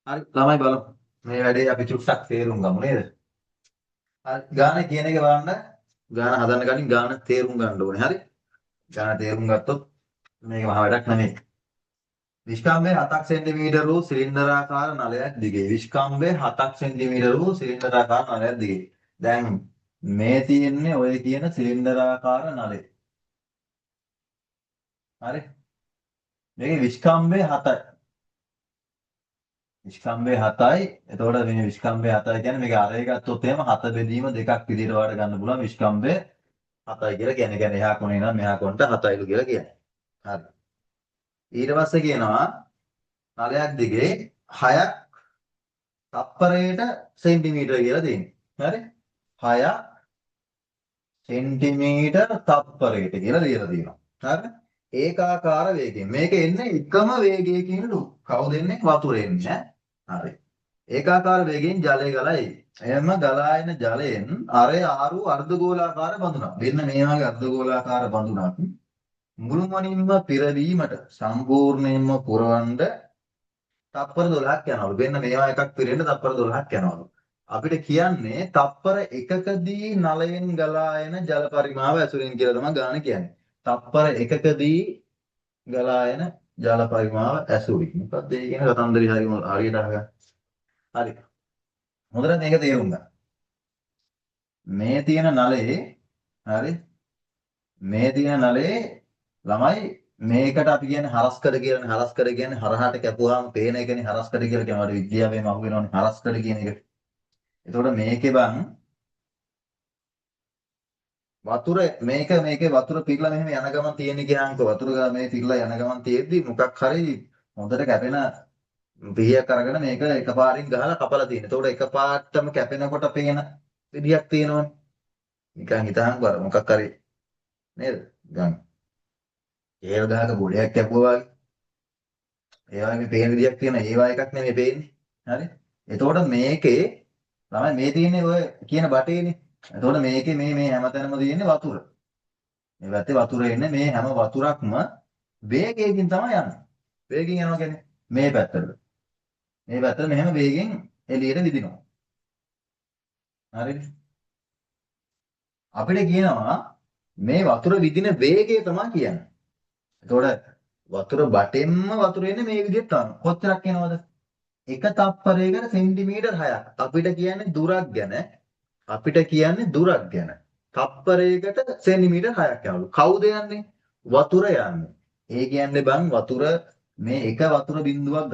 හරි ළමයි බලමු. මේ වැඩේ අපි චුට්ටක් තේරුම් ගමු නේද? හරි ගාන කියන එක බලන්න. ගාන හදන්න කලින් ගාන තේරුම් ගන්න ඕනේ. හරි. ගාන තේරුම් ගත්තොත් මේක මහ වැඩක් නෙමෙයි. විස්කම්භය 7ක් සෙන්ටිමීටර වූ සිලින්ඩරාකාර නලයක් දිගේ. විස්කම්භය 7ක් සෙන්ටිමීටර වූ සිලින්ඩරාකාර නලයක් දිගේ. දැන් මේ තියෙන්නේ ඔය කියන සිලින්ඩරාකාර නලය. හරි. මේකේ විස්කම්භය 7යි. විස්කම්භය 7යි. එතකොට මේ විස්කම්භය 7යි කියන්නේ මේක අරය ගත්තොත් එහෙම 7 බෙදීම දෙකක් විදිහට වාට ගන්න පුළුවන් විස්කම්භය 7යි කියලා කියන්නේ. කියන්නේ එහා කොනේ නම් මෙහා කොනට 7යිලු කියලා කියන්නේ. හරි. ඊට පස්සේ කියනවා නලයක් දිගේ 6ක් තප්පරයට සෙන්ටිමීටර කියලා තියෙනවා. හරි. 6ක් සෙන්ටිමීටර තප්පරයට කියලා දීලා තියෙනවා. හරි. ඒකාකාර වේගයෙන්. මේක එන්නේ එකම වේගයකින්ලු. කවුද එන්නේ? වතුර එන්නේ ඈ. හරි. ඒකාකාර වේගයෙන් ජලය ගලයි. එයම ගලා එන ජලයෙන් අරේ ආරු අර්ධගෝලාකාර බඳුනක්. මෙන්න මේ වගේ අර්ධගෝලාකාර බඳුනක් මුළුමනින්ම පිරවීමට සම්පූර්ණයෙන්ම පුරවන්න තප්පර 12ක් යනවලු. මෙන්න මේවා එකක් පිරෙන්න තප්පර 12ක් යනවලු. අපිට කියන්නේ තප්පර එකකදී නලයෙන් ගලා එන ජල පරිමාව ඇසුරින් කියලා තමයි ගාන කියන්නේ. තප්පර එකකදී ගලා එන ජල පරිමාව ඇසුරින්. මොකක්ද ඒ කියන කතන්දරي හරියට අහගන්න. හරි. හොඳට මේක තේරුම් ගන්න. මේ තියෙන නලයේ හරි මේ තියෙන නලයේ ළමයි මේකට අපි කියන්නේ හරස්කඩ කියලානේ. හරස්කඩ කියන්නේ හරහාට කැපුවාම පේන එකනේ හරස්කඩ කියලා කියනවා. අපේ විද්‍යාවෙම අහු වෙනවනේ හරස්කඩ කියන එක. එතකොට මේකේ බං වතුර මේකේ වතුර පිරලා මෙහෙම යන ගමන් තියෙන ගියාන්කෝ වතුර මේ පිරලා යන ගමන් තියෙද්දි මොකක් හරි හොඳට කැපෙන පිහියක් අරගෙන මේක එකපාරින් ගහලා කපලා තියෙන. එතකොට එකපාරටම කැපෙනකොට පේන විදියක් තියෙනවනේ. නිකන් හිතහන් බර මොකක් හරි නේද? ගන්න. ඒව ගහක ගොඩයක් කැපුවා වගේ. ඒ වගේ පේන විදියක් තියෙන ඒවා එකක් නෙමෙයි පේන්නේ. හරි. එතකොට මේකේ තමයි මේ තියෙන්නේ ඔය කියන බටේනේ. එතකොට මේකේ මේ හැමතැනම තියෙන්නේ වතුර. මේ පැත්තේ වතුර එන්නේ මේ හැම වතුරක්ම වේගයකින් තමයි යන්නේ. වේගයෙන් යනවා කියන්නේ මේ පැත්තට. මේ පැත්තට මෙහෙම වේගෙන් එළියට විදිනවා. හරිද? අපිට කියනවා මේ වතුර විදින වේගය තමයි කියන්නේ. එතකොට වතුර බටෙන්ම වතුර එන්නේ මේ විදිහට තමයි. කොච්චරක් එනවද? එක තප්පරයකට සෙන්ටිමීටර් 6ක්. අපිට කියන්නේ දුරක් ගැන. තප්පරයකට සෙන්ටිමීටර් 6ක් යනලු. කවුද යන්නේ? වතුර යන්නේ. ඒ කියන්නේ බං වතුර මේ එක වතුර බිඳුවක්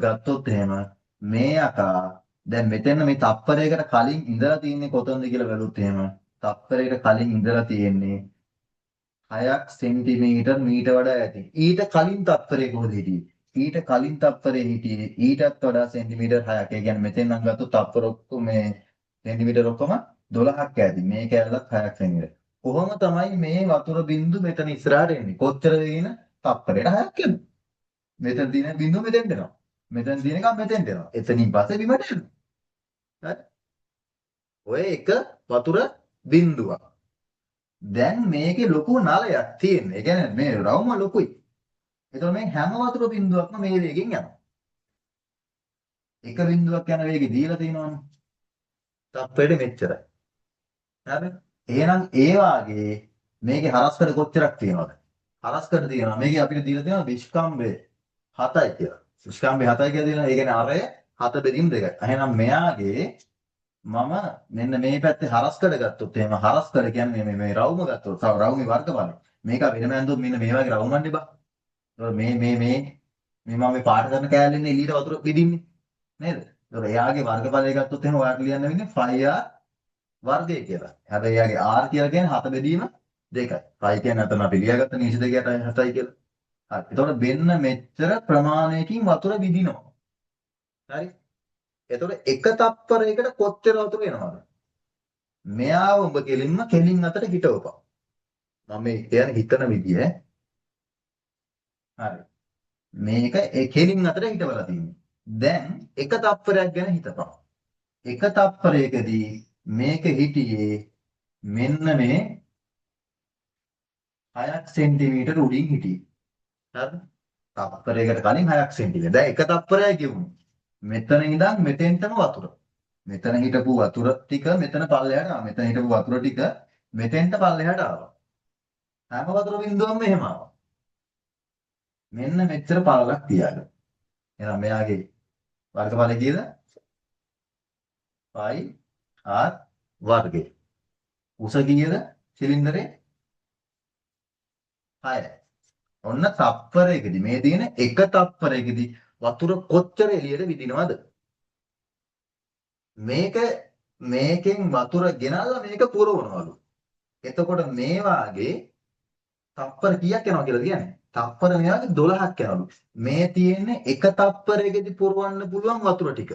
ගත්තොත් එහෙම මේ අකා දැන් මෙතන මේ තප්පරයකට කලින් ඉඳලා තියෙන්නේ කොතනද කියලා බැලුවොත් එහෙම තප්පරයකට කලින් ඉඳලා තියෙන්නේ 6ක් සෙන්ටිමීටර් මීට වඩා ඇති. ඊට කලින් තප්පරේ කොහෙද හිටියේ? ඊට කලින් තප්පරේ හිටියේ ඊටත් වඩා සෙන්ටිමීටර් 6ක්. ඒ කියන්නේ මෙතෙන් නම් ගත්තොත් තප්පර ඔක්කොම මේ සෙන්ටිමීටර් ඔක්කොම 12ක් ඇති. මේ කැලලත් 6ක් සෙන්ටිමීටර්. කොහොම තමයි මේ වතුර බින්දු මෙතන ඉස්සරහට එන්නේ? කොච්චරද දින? තප්පරයට 6ක් එනවා. මෙතන තියෙන බින්දුව මෙතෙන්ට එනවා. මෙතන තියෙන එක මෙතෙන්ට එනවා. එතනින් පස්සේ බිමට එනවා. හරි? ඔය එක වතුර බින්දුවක්. දැන් මේකේ ලොකු නලයක් තියෙනවා. ඒ කියන්නේ මේ රවුම ලොකුයි. එතකොට මේ හැම වතුර බින්දුවක්ම මේ වේගෙන් යනවා. එක බින්දුවක් යන වේගෙ දීලා තියෙනවනේ. තප්පරෙට මෙච්චරයි. හරි? එහෙනම් ඒ වාගේ මේකේ හරස්කඩ කොච්චරක් තියෙනවද? හරස්කඩ තියෙනවා. මේකේ අපිට දීලා තියෙනවා විස්කම්භය 7යි කියලා. විස්කම්භය 7යි කියලා දෙනවා. ඒ කියන්නේ අරය 7 බෙදීම් 2යි. එහෙනම් මෙයාගේ මම මෙන්න මේ පැත්තේ හරස්කඩ ගත්තොත් එහෙම හරස්කඩ කියන්නේ මේ රවුම ගත්තොත් රවුමේ වර්ගඵලය. මේක වෙනම ඇඳුම් මෙන්න මේ වගේ රවුමන්නේ බා. මේ මම මේ පාට කරන කෑල්ලෙන්නේ එළියට වතුර විදින්නේ නේද? ඒතකොට එයාගේ වර්ගඵලය ගත්තොත් එහෙනම් ඔයාලට ලියන්න වෙන්නේ 5r වර්ගය කියලා. හැබැයි එයාගේ r කියලා කියන්නේ 7 බෙදීම 2යි. 5 කියන්නේ අතන අපි ලියාගත්ත නිෂ්ද 7යි කියලා. හරි. එතකොට මෙන්න මෙච්චර ප්‍රමාණයකින් වතුර විදිනවා. හරි. එතකොට එක තප්පරයකට කොච්චර වතුර එනවද? මෙයාව ඔබ කෙලින් අතට හිටවපන්. මම මේ කියන්නේ හිතන විදිය හරි. මේක කෙලින් අතට හිටවලා තියෙන්නේ. දැන් එක තප්පරයක් ගැන හිතපන්. එක තප්පරයකදී මේක හිටියේ මෙන්න මේ 6ක් සෙන්ටිමීටර උඩින් හිටියේ. හරිද? තප්පරයකට කලින් 6ක් සෙන්ටිමීටර. දැන් එක තප්පරයයි කියමු. මෙතන ඉඳන් මෙතෙන්ටම වතුර. මෙතන හිටපු වතුර ටික මෙතන පල්ලෙහාට ආවා. මෙතන හිටපු වතුර ටික මෙතෙන්ට පල්ලෙහාට ආවා. හැම වතුර බින්දුවක්ම එහෙම ආවා. මෙන්න මෙච්චර පළලක් තියාගන්න. එහෙනම් මෙයාගේ වර්ගඵලය කීයද? π r වර්ගය. උස කීයද? සිලින්ඩරේ 6යි. ඔන්න තප්පරයකදී මේ තියෙන එක තප්පරයකදී වතුර කොච්චර එළියට විදිනවද? මේකෙන් වතුර ගෙනල්ලා මේක පුරවනවලු. එතකොට මේ වාගේ තප්පර කීයක් යනවා කියලා කියන්නේ? තප්පර මෙයාගේ 12ක් යනවලු. මේ තියෙන්නේ එක තප්පරයකදී පුරවන්න පුළුවන් වතුර ටික.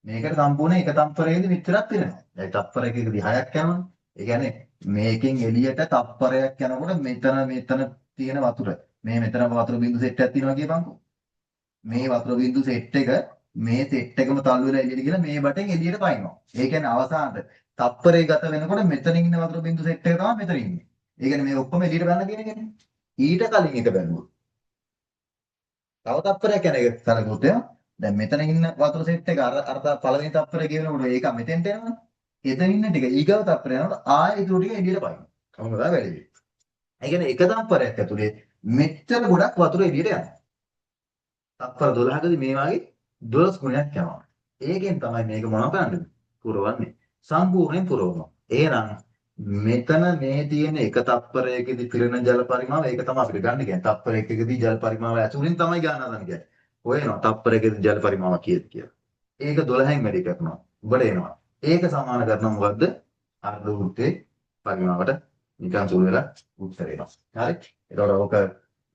මේකට සම්පූර්ණ එක තප්පරයකදී මෙච්චරක් පිරෙනවා. දැන් තප්පරයකදී 6ක් යනවනේ. ඒ කියන්නේ මේකෙන් එළියට තප්පරයක් යනකොට මෙතන තියෙන වතුර මේ මෙතන වතුර බින්දු සෙට් එකක් තියෙනවා කියපන්කෝ. මේ වතුර බින්දු සෙට් එක මේ සෙට් එකම තල්ලු වෙලා එළියට ගිහලා මේ බටෙන් එළියට පයින්නවා. ඒ කියන්නේ අවසානට තප්පරේ ගත වෙනකොට මෙතන ඉන්න වතුර බින්දු සෙට් එක තමයි මෙතන ඉන්නේ. ඒ කියන්නේ මේ ඔක්කොම එළියට බැලන කියන එකනේ. ඊට කලින් එක බැලුවොත්. තව තප්පරයක් යන එක සරකුත් එනවා. දැන් මෙතන ඉන්න වතුර සෙට් එක අර පළවෙනි තප්පරේ කියනකොට ඒක මෙතෙන්ට එනවනේ. එතන ඉන්න ටික ඊගව තප්පරේ යනකොට ආයෙ ඊටු ටික එළියට පයින්නවා. කොහොමද වැඩි? ඒ කියන්නේ එක තප්පරයක් ඇතුලේ මෙච්චර ගොඩක් වතුර එළියට යනවා. තප්පර 12කදී මේ වගේ 12 ගුණයක් යනවා. ඒකෙන් තමයි මේක මොනව කරන්නේ? පුරවන්නේ. සම්පූර්ණයෙන් පුරවනවා. එහෙනම් මෙතන මේ තියෙන එක තප්පරයකදී පිරෙන ජල පරිමාව ඒක තමයි අපිට ගන්න කියන්නේ. තප්පරයකදී ජල පරිමාව ඇතුලින් තමයි ගන්න හදන්නේ කියන්නේ. හොයනවා තප්පරයකදී ජල පරිමාව කීයද කියලා. ඒක 12න් වැඩි කරනවා. උඹට එනවා. ඒක සමාන කරනවා මොකද්ද? අර්ධ වෘත්තයේ පරිමාවට නිකන් සුළු වෙලා උත්තර එනවා. හරි? ඒතකොට ඔක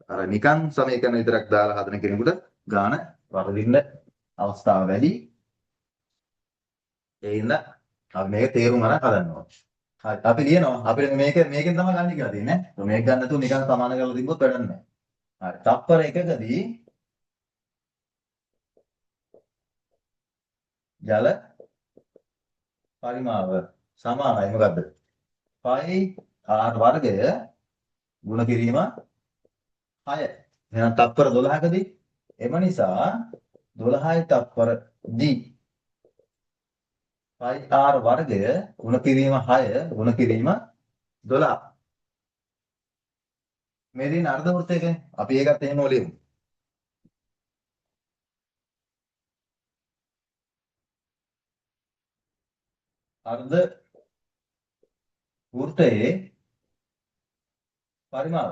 අර නිකන් සමීකරණ විතරක් දාලා හදන කෙනෙකුට ගාන වරදින්න අවස්ථාව වැඩි. ඒ හින්දා අපි මේක තේරුම් අරන් හදන්න ඕනේ. හරි අපි ලියනවා අපිට මේකෙන් තමයි ගන්න කියලා තියෙන්නේ ඈ. මේක ගන්න නැතුව නිකන් සමාන කරලා තිබ්බොත් වැඩක් නැහැ. හරි. තප්පර එකකදී ජල පරිමාව සමානයි මොකද්ද? π r වර්ගය ගුණ කිරීම 6. එහෙනම් තප්පර 12කදී එම නිසා 12යි තප්පර d π r වර්ගය ගුණ කිරීම 6 ගුණ කිරීම 12. මේ දින අර්ධ වෘත්තයක අපි ඒකත් එහෙම ලියමු. අර්ධ වෘත්තයේ පරිමාව.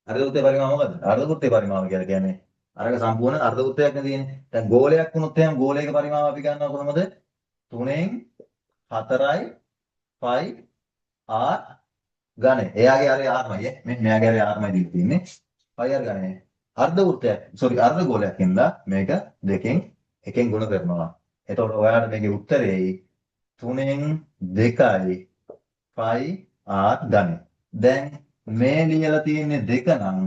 අර්ධ වෘත්තයේ පරිමාව මොකද්ද? අර්ධ වෘත්තයේ පරිමාව කියලා කියන්නේ අරක සම්පූර්ණ අර්ධ වෘත්තයක් නේ තියෙන්නේ. දැන් ගෝලයක් වුණොත් එහෙනම් ගෝලයක පරිමාව අපි ගන්නවා කොහොමද? 3න් 4යි π r ඝනය. එයාගේ අර r මයි ඈ. මෙයාගේ අර r මයි දීලා තියෙන්නේ. π r ඝනය. අර්ධ වෘත්තයක් අර්ධ ගෝලයක් ඉඳලා මේක දෙකෙන් එකෙන් ගුණ කරනවා. එතකොට ඔයාලට මේකේ උත්තරේ 3න් 2යි π r ඝනය. දැන් මේ ලියලා තියෙන්නේ 2 නම්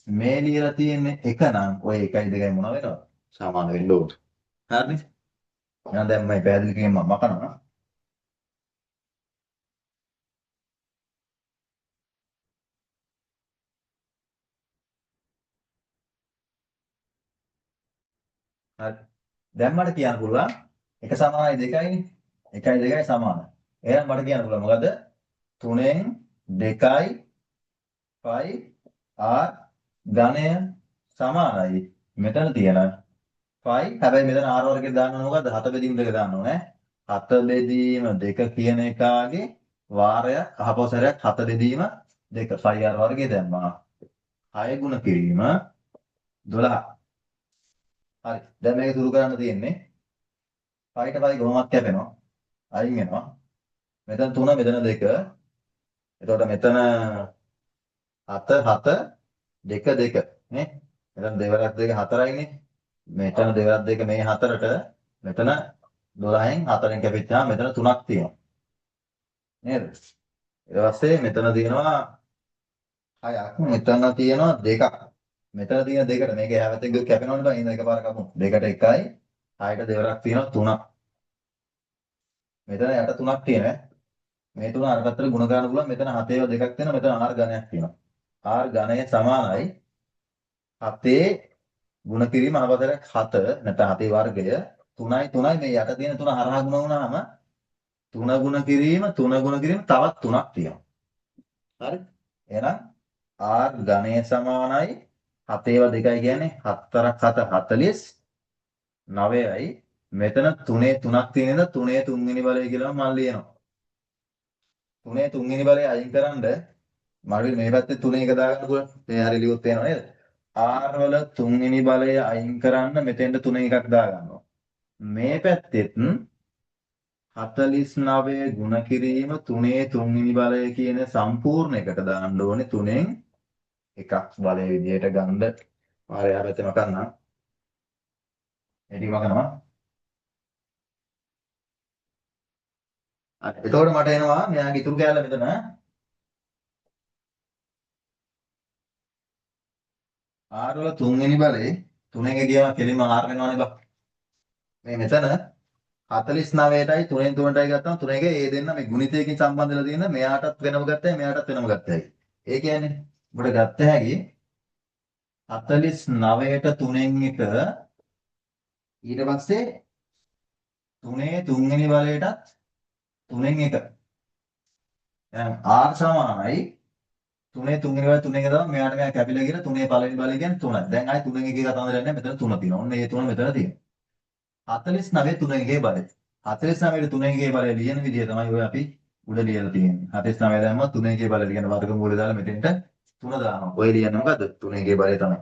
මේ ලියලා තියෙන්නේ 1 නම් ඔය 1යි 2යි මොනව වෙනවද? සමාන වෙන්න ඕනේ. හරිනේ? එහෙනම් දැන් මම පැහැදිලි කිරීම මම කරනවා. හරි. දැන් මට කියන්න පුළුවන් 1 සමානයි 2යිනේ. 1යි 2යි සමානයි. එහෙනම් මට කියන්න පුළුවන් මොකද? 3න් 2යි π r ඝනය සමානයි. මෙතන තියෙන π හැබැයි මෙතන r වර්ගයට දාන්න ඕන මොකද්ද? 7 බෙදීම 2 දාන්න ඕනේ. 7 බෙදීම 2 කියන එකාගේ වාරයක් අහපොසරයක් 7 බෙදීම 2 π r වර්ගය දැම්මා. 6 ගුණ කිරීම 12. හරි. දැන් මේක දුරු කරන්න තියෙන්නේ පයිට පයි කොහොමත් කැපෙනවා. අයින් වෙනවා. මෙතන 3 මෙතන 2. එතකොට මෙතන 7 7 2 2 නේ. මෙතන දෙවරක් 2 4යිනේ. මෙතන දෙවරක් 2 මේ 4ට මෙතන 12න් 4ෙන් කැපිච්චාම මෙතන 3ක් තියෙනවා. නේද? ඊට පස්සේ මෙතන තියෙනවා 6ක්. මෙතන තියෙනවා 2ක්. මෙතන තියෙන 2ට මේක හැවතෙන් කැපෙනවනේ බං. ඉතින් එකපාර කපමු. 2ට 1යි 6ට දෙවරක් තියෙනවා 3ක්. මෙතන යට 3ක් තියෙනවා. මේ 3 අර පැත්තට ගුණ කරන්න පුළුවන්. මෙතන 7 ඒවා 2ක් තියෙනවා. මෙතන r ඝනයක් තියෙනවා. r ඝනය සමානයි 7 ගුණ කිරීම අනවතරයක් 7 නැත්නම් 7 වර්ගය 3යි 3යි මේ යට තියෙන 3 හරහා ගුණ වුණාම 3 ගුණ කිරීම තවත් 3ක් තියෙනවා. හරි? එහෙනම් r ඝනය සමානයි 7 ඒවා 2යි කියන්නේ 4ක් 7 49යි. මෙතන 3 3ක් තියෙන නිසා 3 තුන්වෙනි බලය කියලා මම ලියනවා. 3 තුන්වෙනි බලය අයින් කරන්ඩ මම මේ පැත්තේ 3 එක දාගන්න පුළුවන්. මේ හරිය ලියුත් වෙනව නේද? r වල තුන්වෙනි බලය අයින් කරන්න මෙතෙන්ට 3 එකක් දාගන්නවා. මේ පැත්තෙත් 49 ගුණ කිරීම 3 තුන්වෙනි බලය කියන සම්පූර්ණ එකට දාන්න ඕනේ 3න් එකක් බලය විදියට ගන්න. මාරයා පැත්තේ මකන්නම්. එටි මකනවා. එතකොට මට එනවා මෙයාගේ ඉතුරු කැලල මෙතන r වල තුන්වෙනි බලේ 3 එක ගියම කෙලින්ම r වෙනවනේ බා. මේ මෙතන 49ටයි 3න් 3ටයි ගත්තම 3 එක ඒ දෙන්න මේ ගුණිතයකින් සම්බන්ධ වෙලා තියෙන මෙයාටත් වෙනම ගත්තයි මෙයාටත් වෙනම ගත්තයි. ඒ කියන්නේ ඔබට ගත්ත හැකි 49ට 3න් එක ඊට පස්සේ 3 තුන්වෙනි බලයටත් 3න් එක. දැන් r සමානයි 3 තුන්වෙනි බලය 3 එක තමයි මෙයාට මෙයා කැපිලා ගිහලා 3 පළවෙනි බලය කියන්නේ 3යි. දැන් ආයි 3න් එකේ කතාව දෙන්නේ මෙතන 3 තියෙනවා. ඔන්න මේ 3 මෙතන තියෙනවා. 49 3 එකේ බලය. 49ට 3 එකේ බලය ලියන විදිය තමයි ඔය අපි උඩ ලියලා තියෙන්නේ. 49 දැම්මම 3 එකේ බලය කියන වර්ගමූලය දාලා මෙතෙන්ට 3 දානවා. ඔය ලියන්නේ මොකද්ද? 3 එකේ බලය තමයි.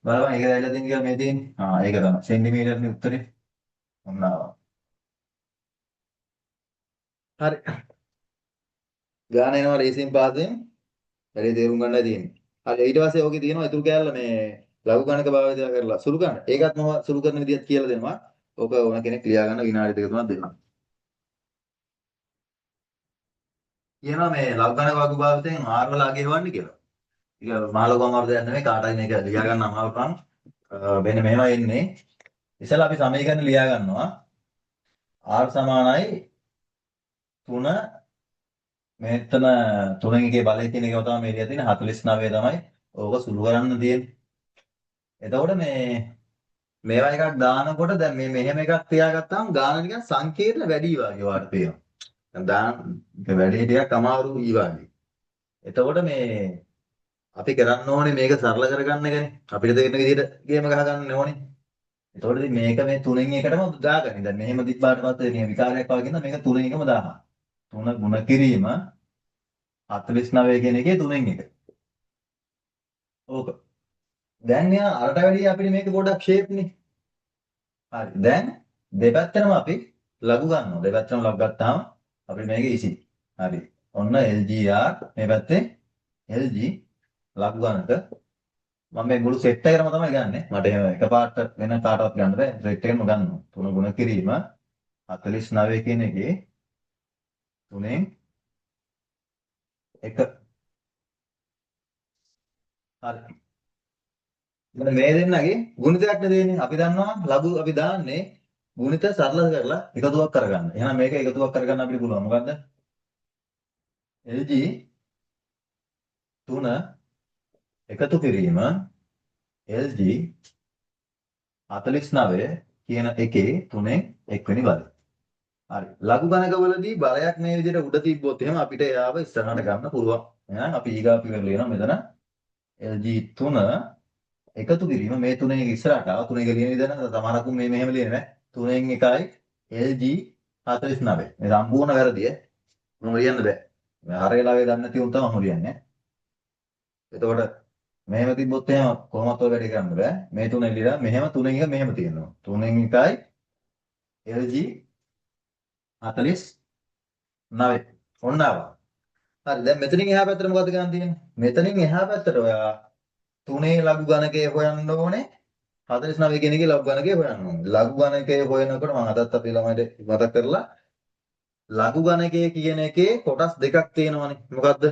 බලන්න ඒක දැයිලා තියෙන කියලා මේ තියෙන්නේ. ඒක තමයි. සෙන්ටිමීටර්නේ උත්තරේ. ඔන්න ආවා. හරි. ගාන එනවා රේසින් පාසෙන්. වැඩි තේරුම් ගන්නයි තියෙන්නේ. හරි ඊට පස්සේ ඕකේ තියෙනවා ඉතුරු කෑල්ල මේ ලඝු ගණක භාවිතය කරලා සුළු ගන්න. ඒකත් මම සුළු කරන විදිහත් කියලා දෙනවා. ඕක ඕන කෙනෙක් ලියා ගන්න විනාඩි දෙක තුනක් දෙන්න. කියනවා මේ ලඝු ගණක වර්ග භාවිතයෙන් r වල අගය හොයන්න කියලා. ඒක මහලොකම වර්ධයක් නෙමෙයි කාටයි මේක ලියා ගන්න අමාරුකම්. මෙන්න මෙහෙම එන්නේ. ඉතින් අපි සමීකරණ ලියා ගන්නවා. r සමානයි 3 මෙතන 3 එකේ බලය කියන එකම තමයි මේ ලියලා තියෙන්නේ 49 තමයි. ඕක සුළු කරන්න තියෙන්නේ. එතකොට මේවා එකක් දානකොට දැන් මේ මෙහෙම එකක් තියාගත්තාම ගාන නිකන් සංකීර්ණ වැඩි වගේ වාට පේනවා. දැන් දාන වැඩි ටිකක් අමාරු ඊ වගේ. එතකොට අපි කරන්න ඕනේ මේක සරල කරගන්න එකනේ. අපිට තේරෙන විදිහට ගේම ගහ ගන්න ඕනේ. එතකොට ඉතින් මේක මේ 3න් එකටම දාගන්න. දැන් මෙහෙම දිබ්බාට පස්සේ මේ විකාරයක් වගේ නම් මේක 3න් එකම දානවා. 3 ගුණ කිරීම 49 කියන එකේ 3න් එක. ඕක. දැන් මෙයා අරට වැඩිය අපිට මේක පොඩ්ඩක් ෂේප් නේ. හරි. දැන් දෙපැත්තටම අපි ලඝු ගන්නවා. දෙපැත්තටම ලඝු ගත්තාම අපිට මේක ඉසි. හරි. ඔන්න LGR මේ පැත්තේ LG ලඝු ගණක මම මේ මුළු සෙට් එකම තමයි ගන්නෙ. මට එහෙම එකපාරට වෙන කාටවත් ගන්න බෑ. සෙට් එකම ගන්නවා. 3 ගුණ කිරීම 49 කියන එකේ 3න් 1. හරි. මෙන්න මේ දෙන්නගේ ගුණිතයක් නෙදෙන්නේ. අපි දන්නවා ලඝු අපි දාන්නේ ගුණිත සරල කරලා එකතුවක් කරගන්න. එහෙනම් මේක එකතුවක් කරගන්න අපිට පුළුවන්. මොකද්ද? LG 3 එකතු කිරීම LG 49 කියන එකේ 3න් 1 වෙනි බලය. හරි. ලඝු ගණකවලදී බලයක් මේ විදිහට උඩ තිබ්බොත් එහෙම අපිට එයාව ඉස්සරහට ගන්න පුළුවන්. එහෙනම් අපි ඊගා පිළිවෙල ලියනවා මෙතන LG 3 එකතු කිරීම මේ 3 එක ඉස්සරහට ආව 3 එක ලියන විදිහ නම් සමහරක් මේ මෙහෙම ලියන්නේ නැහැ. 3න් 1යි LG 49. මේ සම්පූර්ණ වැරදිය. මොනව ලියන්න බෑ. මේ හරියලාවේ දන්නේ නැති උන් තමයි මොන ලියන්නේ. එතකොට මෙහෙම තිබ්බොත් එහෙම කොහොමවත් ඔය වැඩේ කරන්න බෑ. මේ 3 ලියලා මෙහෙම 3න් එක මෙහෙම තියෙනවා. 3න් 1යි LG 49. ඔන්න ආවා. හරි දැන් මෙතනින් එහා පැත්තට මොකද ගන්න තියෙන්නේ? මෙතනින් එහා පැත්තට ඔයා 3 ලඝු ගණකය හොයන්න ඕනේ. 49 කියන එකේ ලඝු ගණකය හොයන්න ඕනේ. ලඝු ගණකය හොයනකොට මම අදත් අපේ ළමයිට මතක් කරලා ලඝු ගණකය කියන එකේ කොටස් දෙකක් තියෙනවනේ. මොකද්ද?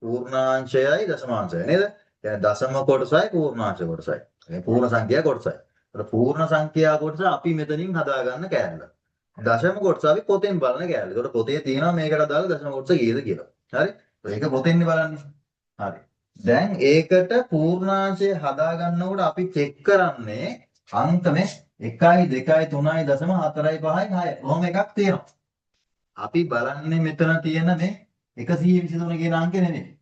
පූර්ණාංශයයි දශමාංශයයි නේද? يعني දශම කොටසයි පූර්ණාංශ කොටසයි. මේ පූර්ණ සංඛ්‍යා කොටසයි. ඒත් පූර්ණ සංඛ්‍යා කොටස අපි මෙතනින් හදාගන්න කෑල්ල. දශම කොටස අපි පොතෙන් බලන කෑල්ල. ඒකට පොතේ තියෙනවා මේකට දාලා දශම කොටස කීයද කියලා. හරි? ඒක පොතෙන්නේ බලන්නේ. හරි. දැන් ඒකට පූර්ණාංශය හදා ගන්නකොට අපි චෙක් කරන්නේ අංක මේ 1 2 3 දශම 4 5 6 කොහොම එකක් තියෙනවා. අපි බලන්නේ මෙතන තියෙන මේ 123 කියන අංකේ නෙමෙයි.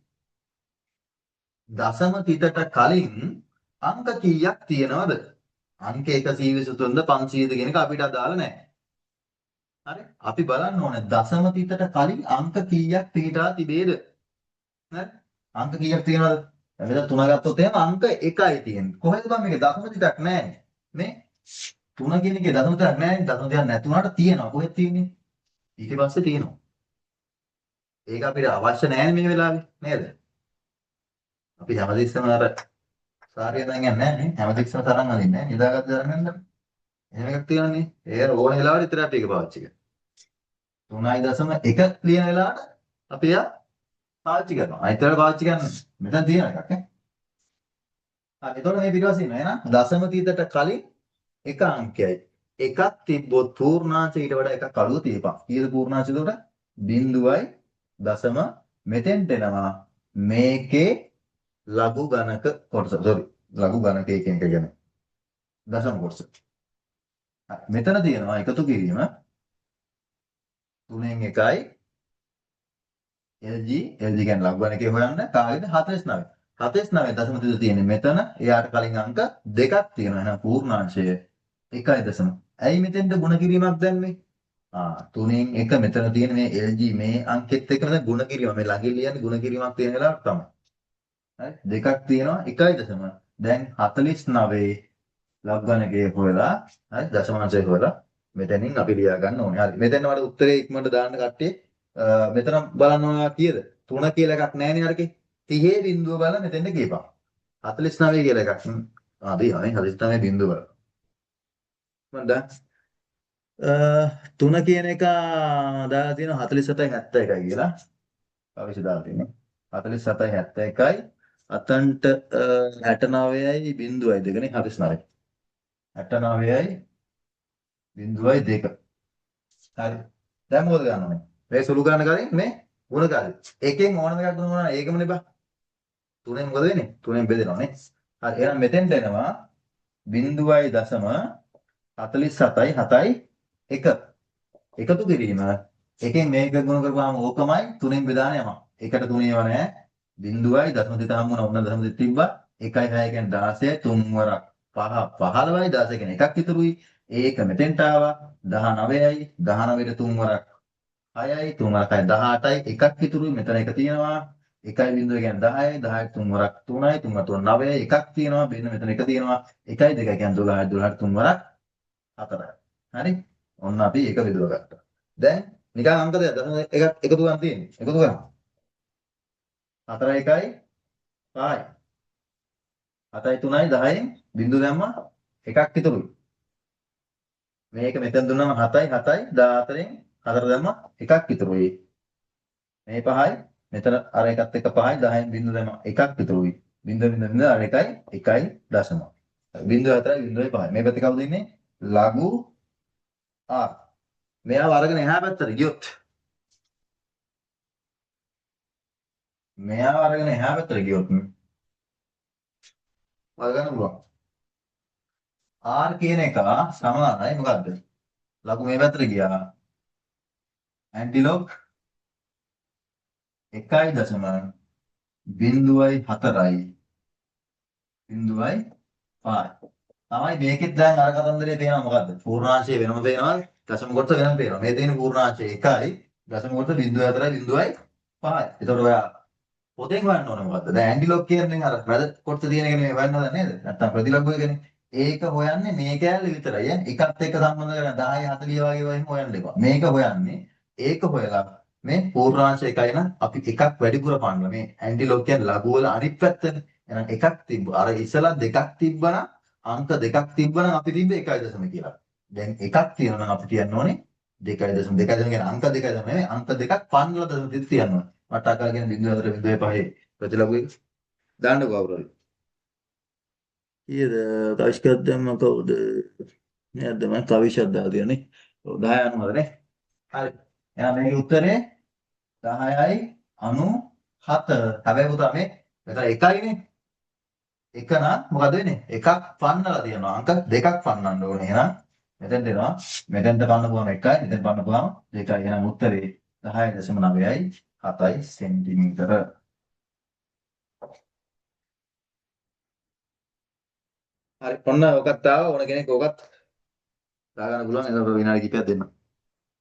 දශම තිතට කලින් අංක කීයක් තියෙනවද? අංක 123ද 500ද කියන එක අපිට අදාළ නැහැ. හරි? අපි බලන්න ඕනේ දශම තිතට කලින් අංක කීයක් පිටා තිබේද? හරි? අංක කීයක් තියෙනවද? දැන් මෙතන 3 ගත්තොත් එහෙම අංක 1යි තියෙන්නේ. කොහෙද බං මේක දශම තිතක් නැහැ. මේ 3 කියන එකේ දශම තිතක් නැහැ. දශම තිතක් නැතුණාට තියෙනවා. කොහෙද තියෙන්නේ? ඊට පස්සේ තියෙනවා. ඒක අපිට අවශ්‍ය නැහැ මේ වෙලාවේ නේද? අපි හැමදෙස්සම අර සාරිය දැන් යන්නේ නැහැ නේ. හැමදෙස්සම තරම් අදින්නේ නැහැ. නිදාගත්ත තරම් යන්න. එහෙම එකක් තියෙනනේ. ඒ ඕන වෙලාවට විතරක් ඒක පාවිච්චි කරනවා. 3.1 ලියන වෙලාවට අපි එයා පාවිච්චි කරනවා. අනිත් වෙලාවට පාවිච්චි කරන්නේ. මෙතන තියෙන එකක් නේ. හරි. එතකොට මේ පිටවස් ඉන්නවා. එහෙනම් දශම තීතට කලින් එක අංකයයි. එකක් තිබ්බොත් පූර්ණාංශ ඊට වඩා එකක් අඩුව තියපන්. කීයද පූර්ණාංශ එතකොට? 0.0 මෙතෙන්ට එනවා. මේකේ ලඝු ගණක කොටස. සෝරි. ලඝු ගණකයේ කියන එක කියන්නේ. දශම කොටස. මෙතන තියෙනවා එකතු කිරීම 3න් 1යි LG කියන්නේ ලඝු ගණකේ හොයන්න කාගෙද 49. 49 දශම තිත තියෙන්නේ මෙතන. එයාට කලින් අංක දෙකක් තියෙනවා. එහෙනම් පූර්ණාංශය 1.0. ඇයි මෙතෙන්ද ගුණ කිරීමක් දැම්මේ? 3න් 1 මෙතන තියෙන මේ LG මේ අංකෙත් එක්ක නේද ගුණ කිරීම. මේ ළඟින් ලියන්නේ ගුණ කිරීමක් තියෙන වෙලාවට තමයි. හරි දෙකක් තියෙනවා 1.0. දැන් 49 ලඝු ගණකයේ හොයලා හරි දශමාංශය හොයලා මෙතනින් අපි ලියා ගන්න ඕනේ. හරි මෙතන වල උත්තරේ ඉක්මනට දාන්න කට්ටිය මෙතන බලනවා කීයද? 3 කියලා එකක් නැහැ නේ අරකේ. 30 බිඳුව බලලා මෙතෙන්ට ගියපන්. 49 කියලා එකක්. දිනවනේ 49 බිඳුව බලන්න. මන්ද 3 කියන එක දාලා තියෙනවා 47යි 71යි කියලා. අවශ්‍ය දාලා තියෙනවා. 47යි 71යි අතන්ට 69යි බිඳුවයි දෙකනේ 49. 69යි බිඳුවයි දෙක. හරි. දැන් මොකද ගන්න ඕනේ? මේ සුළු ගන්න කලින් මේ ගුණ කරලා. එකෙන් ඕනම එකක් ගුණ කරනවා ඒකම නෙබා. 3ෙන් මොකද වෙන්නේ? 3ෙන් බෙදෙනවා නේ. හරි. එහෙනම් මෙතෙන්ට එනවා 0.47යි 7යි 1. එකතු කිරීම. එකෙන් මේක ගුණ කරපුවාම ඕකමයි 3ෙන් බෙදාන යනවා. එකට 3 ඒවා නැහැ. 0යි දශම දෙක හම්බුණා. ඔන්න දශම දෙක තිබ්බා. 1යි 6 කියන්නේ 16යි 3 වරක් 5 15යි 16 කියන්නේ එකක් ඉතුරුයි. ඒක මෙතෙන්ට ආවා 19යි 19ට 3 වරක් 6යි 3 වරක් 18යි එකක් ඉතුරුයි. මෙතන එක තියෙනවා. 1යි බිඳුව කියන්නේ 10යි 10ට 3 වරක් 3යි 3 වරක් 9යි එකක් තියෙනවා. මෙන්න මෙතන එක තියෙනවා. 1යි 2යි කියන්නේ 12යි 12ට 3 වරක් 4යි. හරි. ඔන්න අපි ඒක බෙදුව ගත්තා. දැන් නිකන් අංක දෙක දශම එකක් එකතු ගන්න තියෙන්නේ. එකතු කරමු. 4යි 1යි 5යි 7යි 3යි 10න් බිඳුව දැම්මා එකක් ඉතුරුයි. මේක මෙතෙන් දුන්නම 7යි 7යි 14න් 4 දැම්මා එකක් ඉතුරුයි. මේ 5යි මෙතන අර එකත් එක්ක 5යි 10න් බිඳුව දැම්මා එකක් ඉතුරුයි. බිඳුව බිඳුව බිඳුව අර 1යි 1යි දශම. බිඳුව 4යි බිඳුවයි 5යි. මේ පැත්තේ කවුද ඉන්නේ? ලඝු R. මෙයාව අරගෙන එහා පැත්තට ගියොත් මෙයාව අරගෙන එහා පැත්තට ගියොත් වලගන්න පුළුවන්. R කියන එක සමානයි මොකද්ද? ලඝු මේ පැත්තට ගියා. ඇන්ටිලොග් 1.0 බිඳුවයි 4යි බිඳුවයි 5යි. තමයි මේකෙත් දැන් අර කතන්දරේ තේනවා මොකද්ද? පූර්ණාංශය වෙනම තේනවා. දශම කොටස වෙනම තේනවා. මේ තියෙන පූර්ණාංශය 1යි දශම කොටස 0.4යි 0.5යි. එතකොට ඔයා පොතෙන් හොයන්න ඕන මොකද්ද? දැන් ඇන්ටිලොග් කියන්නේ අර මැද කොටස තියෙන එක නෙමෙයි හොයන්න හදන්නේ නේද? නැත්තම් ප්‍රතිලග්ගය කියන්නේ. ඒක හොයන්නේ මේ කෑල්ල විතරයි. එකත් එක්ක සම්බන්ධ කරගෙන 10 40 වගේ වයින් හොයන්න එපා. මේක හොයන්නේ ඒක හොයලා මේ පූර්ණාංශ එකයි නම් අපි එකක් වැඩිපුර පාන්න. මේ ඇන්ටිලොග් කියන්නේ ලඝු වල අනිත් පැත්තනේ. එහෙනම් එකක් තිබ්බ. අර ඉස්සලා දෙකක් තිබ්බනම් අංක දෙකක් තිබ්බනම් අපි තිබ්බේ 1.0 කියලා. දැන් එකක් තියෙනවා නම් අපි කියන්න ඕනේ 2.0. 2.0 කියන්නේ අංක 2.0 නෙමෙයි අංක දෙකක් පන්නලා තියන්න ඕනේ. මට අකාගෙන 0.4 0.5 ප්‍රතිලඝු එක දාන්නකෝ කවුරු හරි. ඊයද කවිෂ්කත් දැම්ම කවුද? නේද මම කවිෂත් දාලා තියෙන්නේ. ඔව් 10 අනුවද නේ? හරි. එහෙනම් මේකේ උත්තරේ 10යි 97. හැබැයි පුතා මේ මෙතන එකයිනේ. එක නම් මොකද වෙන්නේ? එකක් පන්නලා තියෙනවා. අංක දෙකක් පන්නන්න ඕනේ. එහෙනම් මෙතෙන්ට එනවා. මෙතෙන්ට පන්නපුවම 1යි, මෙතෙන් පන්නපුවම 2යි. එහෙනම් උත්තරේ 10.9යි 7යි සෙන්ටිමීටර. හරි. ඔන්න ඔකත් ආවා. ඕන කෙනෙක් ඔකත් දාගන්න පුළුවන්. ඒක විනාඩි කිහිපයක් දෙන්න.